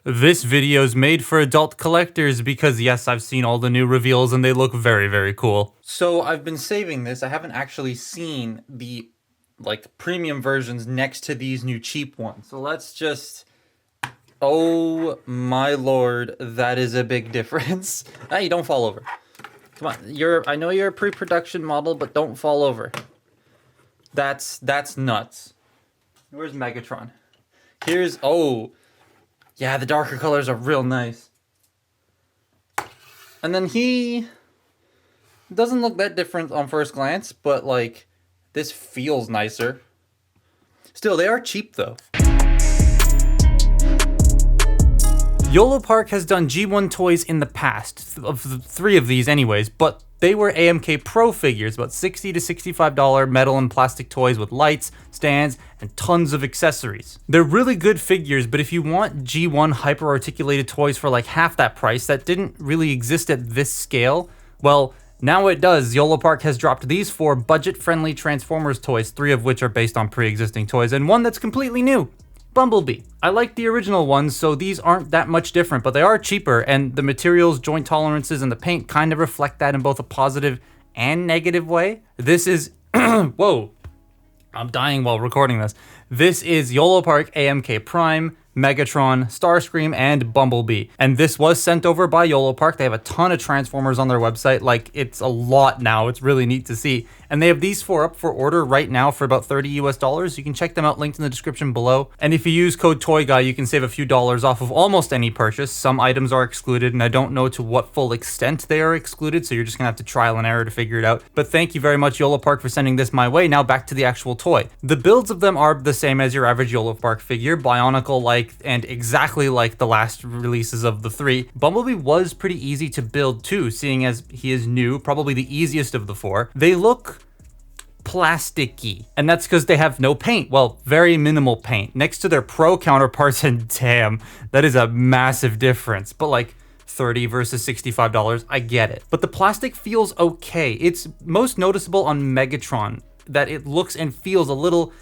This video's made for adult collectors because yes, I've seen all the new reveals and they look very, very cool. So I've been saving this. I haven't actually seen the premium versions next to these new cheap ones. So let's just... Oh my lord, that is a big difference. Hey, don't fall over. Come on, I know you're a pre-production model, but don't fall over. That's nuts. Where's Megatron? Here's, oh, yeah, the darker colors are real nice. And then he doesn't look that different on first glance, but like, this feels nicer. Still, they are cheap though. Yolopark has done G1 toys in the past, of the 3 of these anyways, but they were AMK Pro figures, about $60 to $65 metal and plastic toys with lights, stands, and tons of accessories. They're really good figures, but if you want G1 hyper-articulated toys for like half that price that didn't really exist at this scale, well, now it does. Yolopark has dropped these 4 budget-friendly Transformers toys, 3 of which are based on pre-existing toys, and 1 that's completely new. Bumblebee. I like the original ones, so these aren't that much different, but they are cheaper, and the materials, joint tolerances, and the paint kind of reflect that in both a positive and negative way. This is... Whoa. I'm dying while recording this. This is Yolopark AMK Prime, Megatron, Starscream, and Bumblebee. And this was sent over by Yolopark. They have a ton of Transformers on their website. Like, it's a lot now. It's really neat to see. And they have these 4 up for order right now for about $30 US. You can check them out, linked in the description below. And if you use code TOYGUY, you can save a few dollars off of almost any purchase. Some items are excluded, and I don't know to what full extent they are excluded, so you're just gonna have to trial and error to figure it out. But thank you very much, Yolopark, for sending this my way. Now back to the actual toy. The builds of them are the same as your average Yolopark figure, Bionicle-like and exactly like the last releases of the 3. Bumblebee was pretty easy to build too, seeing as he is new, probably the easiest of the 4. They look plasticky, and that's because they have no paint. Well, very minimal paint next to their pro counterparts, and damn, that is a massive difference. But like, $30 versus $65, I get it. But the plastic feels okay. It's most noticeable on Megatron, that it looks and feels a little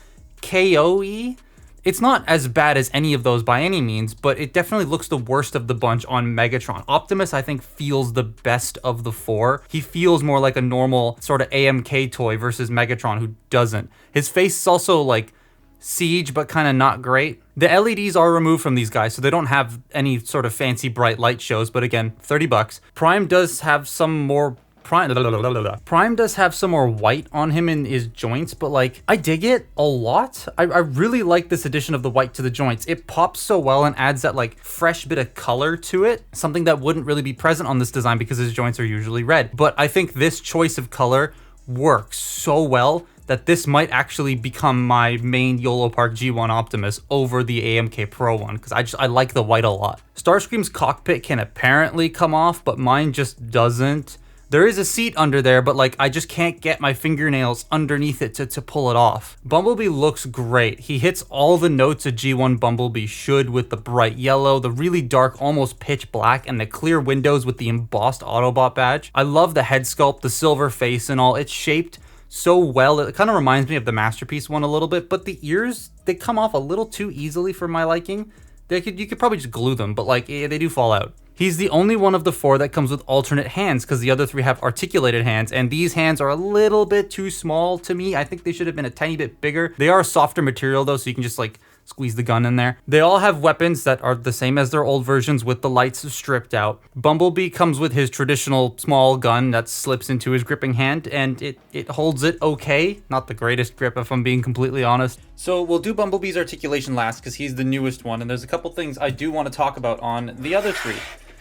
KO-y. It's not as bad as any of those by any means, but it definitely looks the worst of the bunch on Megatron. Optimus, I think, feels the best of the 4. He feels more like a normal sort of AMK toy versus Megatron, who doesn't. His face is also like Siege, but kind of not great. The LEDs are removed from these guys, so they don't have any sort of fancy bright light shows, but again, $30. Prime does have some more Prime does have some more white on him in his joints, but like, I dig it a lot. I really like this addition of the white to the joints. It pops so well and adds that like fresh bit of color to it, something that wouldn't really be present on this design because his joints are usually red. But I think this choice of color works so well that this might actually become my main Yolopark G1 Optimus over the AMK Pro one, because I like the white a lot. Starscream's cockpit can apparently come off, but mine just doesn't. There is a seat under there, but like, I just can't get my fingernails underneath it to pull it off. Bumblebee looks great. He hits all the notes a G1 Bumblebee should, with the bright yellow, the really dark, almost pitch black, and the clear windows with the embossed Autobot badge. I love the head sculpt, the silver face and all. It's shaped so well. It kind of reminds me of the Masterpiece one a little bit, but the ears, they come off a little too easily for my liking. You could probably just glue them, but like, they do fall out. He's the only one of the 4 that comes with alternate hands, because the other 3 have articulated hands, and these hands are a little bit too small to me. I think they should have been a tiny bit bigger. They are a softer material though, so you can just like squeeze the gun in there. They all have weapons that are the same as their old versions with the lights stripped out. Bumblebee comes with his traditional small gun that slips into his gripping hand, and it holds it okay. Not the greatest grip, if I'm being completely honest. So we'll do Bumblebee's articulation last because he's the newest one, and there's a couple things I do want to talk about on the other 3.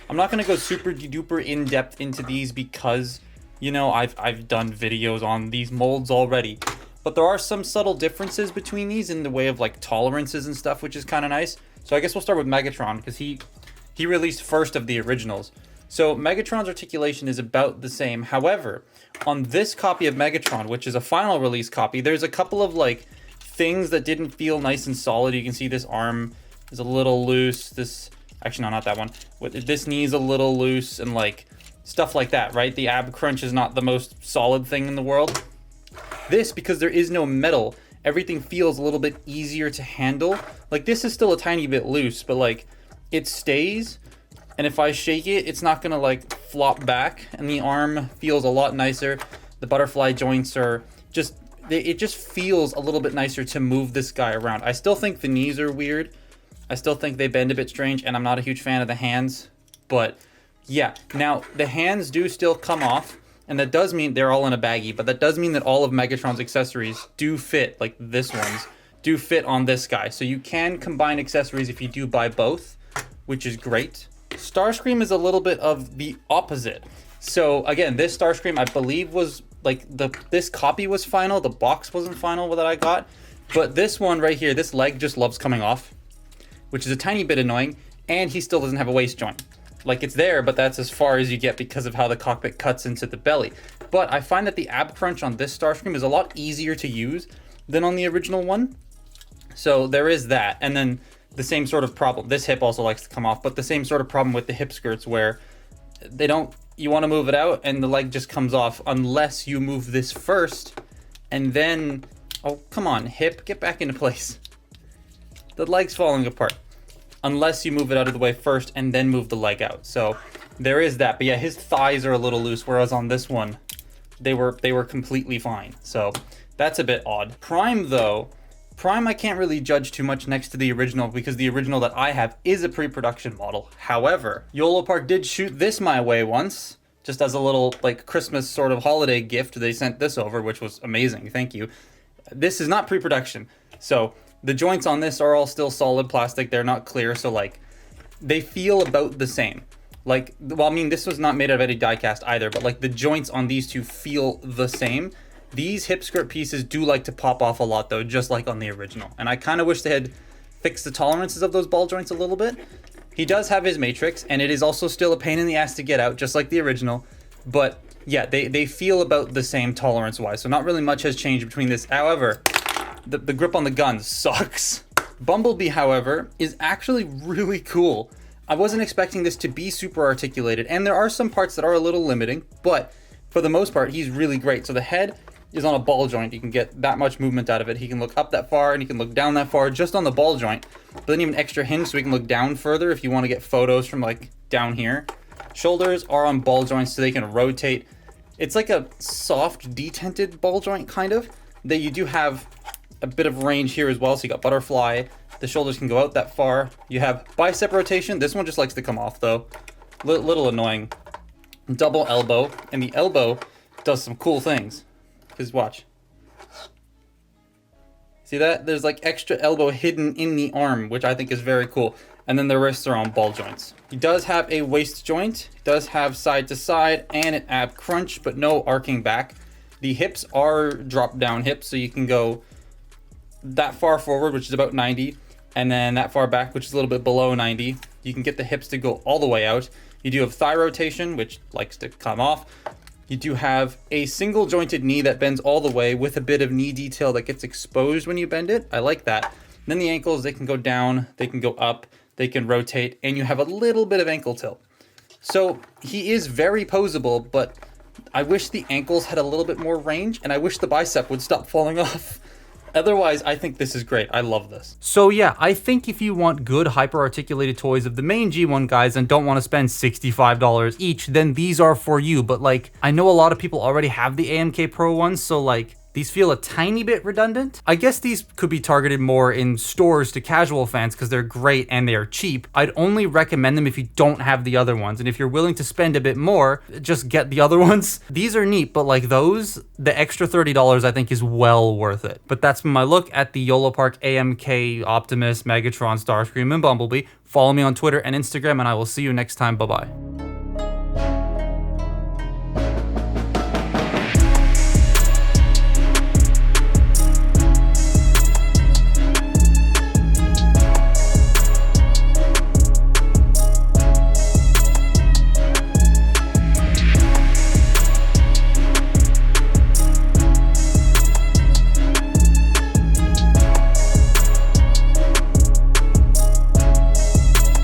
I'm not going to go super duper in depth into these because, you know, I've done videos on these molds already. But there are some subtle differences between these in the way of like tolerances and stuff, which is kind of nice. So I guess we'll start with Megatron because he released first of the originals. So Megatron's articulation is about the same. However, on this copy of Megatron, which is a final release copy, there's a couple of like things that didn't feel nice and solid. You can see this arm is a little loose. Actually, no, not that one. This knee is a little loose and like stuff like that, right? The ab crunch is not the most solid thing in the world. This, because there is no metal, everything feels a little bit easier to handle. Like, this is still a tiny bit loose, but like, it stays, and if I shake it, it's not gonna like flop back, and the arm feels a lot nicer. The butterfly joints are just, it just feels a little bit nicer to move this guy around. I still think the knees are weird. I still think they bend a bit strange, and I'm not a huge fan of the hands, but yeah. Now, the hands do still come off, and that does mean they're all in a baggie, but that does mean that all of Megatron's accessories do fit, like this one's, do fit on this guy. So you can combine accessories if you do buy both, which is great. Starscream is a little bit of the opposite. So again, this Starscream, I believe, was like this copy was final. The box wasn't final that I got, but this one right here, this leg just loves coming off, which is a tiny bit annoying, and he still doesn't have a waist joint. Like, it's there, but that's as far as you get because of how the cockpit cuts into the belly. But I find that the ab crunch on this Starscream is a lot easier to use than on the original one. So there is that. And then the same sort of problem. This hip also likes to come off, but the same sort of problem with the hip skirts where they don't, you want to move it out and the leg just comes off unless you move this first and then, oh, come on, hip, get back into place. The leg's falling apart. Unless you move it out of the way first and then move the leg out. So there is that. But yeah, his thighs are a little loose, whereas on this one, they were completely fine. So that's a bit odd. Prime though, Prime I can't really judge too much next to the original because the original that I have is a pre-production model. However, Yolopark did shoot this my way once, just as a little like Christmas sort of holiday gift. They sent this over, which was amazing. Thank you. This is not pre-production. So the joints on this are all still solid plastic. They're not clear, so like they feel about the same. Like, well, I mean, this was not made out of any die cast either, but like the joints on these two feel the same. These hip skirt pieces do like to pop off a lot though, just like on the original. And I kind of wish they had fixed the tolerances of those ball joints a little bit. He does have his matrix, and it is also still a pain in the ass to get out, just like the original. But yeah, they feel about the same tolerance-wise, so not really much has changed between this. However, the grip on the gun sucks. Bumblebee, however, is actually really cool. I wasn't expecting this to be super articulated, and there are some parts that are a little limiting, but for the most part, he's really great. So the head is on a ball joint. You can get that much movement out of it. He can look up that far, and he can look down that far just on the ball joint. But then you have an extra hinge so he can look down further if you want to get photos from like down here. Shoulders are on ball joints so they can rotate. It's like a soft detented ball joint kind of, that you do have a bit of range here as well. So you got butterfly, the shoulders can go out that far. You have bicep rotation. This one just likes to come off though. Little annoying. Double elbow, and the elbow does some cool things. Because watch. See that? There's like extra elbow hidden in the arm, which I think is very cool. And then the wrists are on ball joints. He does have a waist joint, does have side to side, and an ab crunch, but no arcing back. The hips are drop down hips, so you can go that far forward, which is about 90, and then that far back, which is a little bit below 90. You can get the hips to go all the way out. You do have thigh rotation, which likes to come off. You do have a single jointed knee that bends all the way with a bit of knee detail that gets exposed when you bend it. I like that. And then the ankles, they can go down, they can go up, they can rotate, and you have a little bit of ankle tilt. So he is very poseable, but I wish the ankles had a little bit more range, and I wish the bicep would stop falling off. Otherwise, I think this is great. I love this. So yeah, I think if you want good hyper-articulated toys of the main G1 guys and don't want to spend $65 each, then these are for you. But like, I know a lot of people already have the AMK Pro ones, so like, these feel a tiny bit redundant. I guess these could be targeted more in stores to casual fans because they're great and they are cheap. I'd only recommend them if you don't have the other ones. And if you're willing to spend a bit more, just get the other ones. These are neat, but like those, the extra $30 I think is well worth it. But that's my look at the Yolopark AMK, Optimus, Megatron, Starscream, and Bumblebee. Follow me on Twitter and Instagram, and I will see you next time. Bye-bye.